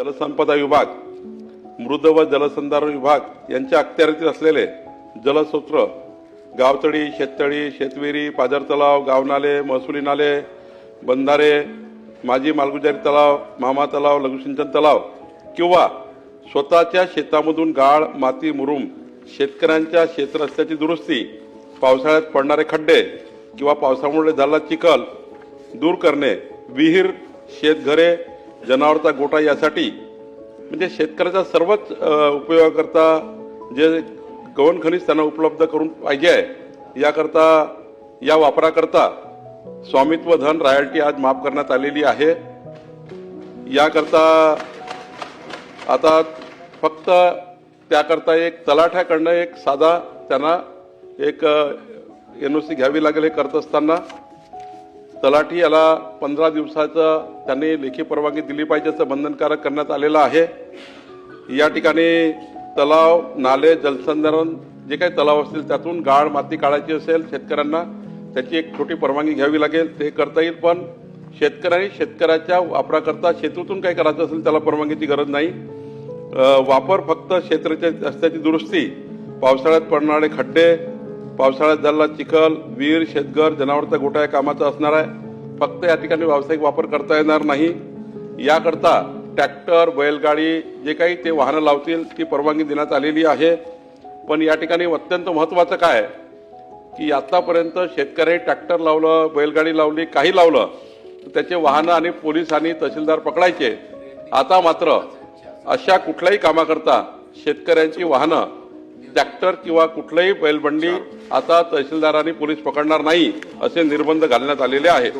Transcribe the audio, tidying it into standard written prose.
जलसंपदा विभाग, मृद व जलसंधारण विभाग यांच्या अखत्यारीतील असलेले जलस्रोत, गावतळी, शेततळी, शेतविहिरी, पाझर तलाव, गावनाले, महसुली नाले, बंधारे, माजी मालगुजारी तलाव, मामा तलाव, लघुसिंचन तलाव किंवा स्वतःच्या शेतामधून गाळ, माती, मुरुम, शेतकऱ्यांच्या शेतरस्त्याची दुरुस्ती, पावसाळ्यात पडणारे खड्डे किंवा पावसामुळे झालेला चिखल दूर करणे, विहीर, शेतघरे, जनावरांचा गोठा यासाठी म्हणजे शेतकऱ्याच्या सर्वच उपयोगाकरता जे गौण खनिज त्यांना उपलब्ध करून पाहिजे आहे याकरता या वापराकरता स्वामित्व धन रॉयल्टी आज माफ करण्यात आलेली आहे। याकरता आता फक्त त्याकरता एक तलाठ्याकडनं एक साधा त्यांना एक NOC घ्यावी लागेल। हे करत असताना तलाठी याला 15 दिवसाचं त्यांनी लेखी परवानगी दिली पाहिजे असं बंधनकारक करण्यात आलेलं आहे। या ठिकाणी तलाव, नाले, जलसंधारण जे काही तलाव असतील त्यातून गाळ, माती काढायची असेल शेतकऱ्यांना त्याची एक छोटी परवानगी घ्यावी लागेल, ते करता येईल। पण शेतकऱ्यांनी शेतकऱ्याच्या वापराकरता शेतीतून काही करायचं असेल त्याला परवानगीची गरज नाही। वापर फक्त क्षेत्राच्या रस्त्याची दुरुस्ती, पावसाळ्यात पडणारे खड्डे, पावसाळ्यात झालेला चिखल, विहीर, शेतघर, जनावरांचा गोठा या कामाचा असणार आहे। फक्त या ठिकाणी व्यावसायिक वापर करता येणार नाही। याकरता ट्रॅक्टर, बैलगाडी जे काही ते वाहनं लावतील ती परवानगी देण्यात आलेली आहे। पण या ठिकाणी अत्यंत महत्त्वाचं काय की आतापर्यंत शेतकरी ट्रॅक्टर लावलं, बैलगाडी लावली, काही लावलं तर त्याचे वाहनं आणि पोलीस आणि तहसीलदार पकडायचे। आता मात्र अशा कुठल्याही कामाकरता शेतकऱ्यांची वाहनं, ट्रॅक्टर किंवा कुठलीही बैलबंडी आता तहसीलदार आणि पोलीस पकडणार नाही असे निर्बंध घालण्यात आलेले आहेत।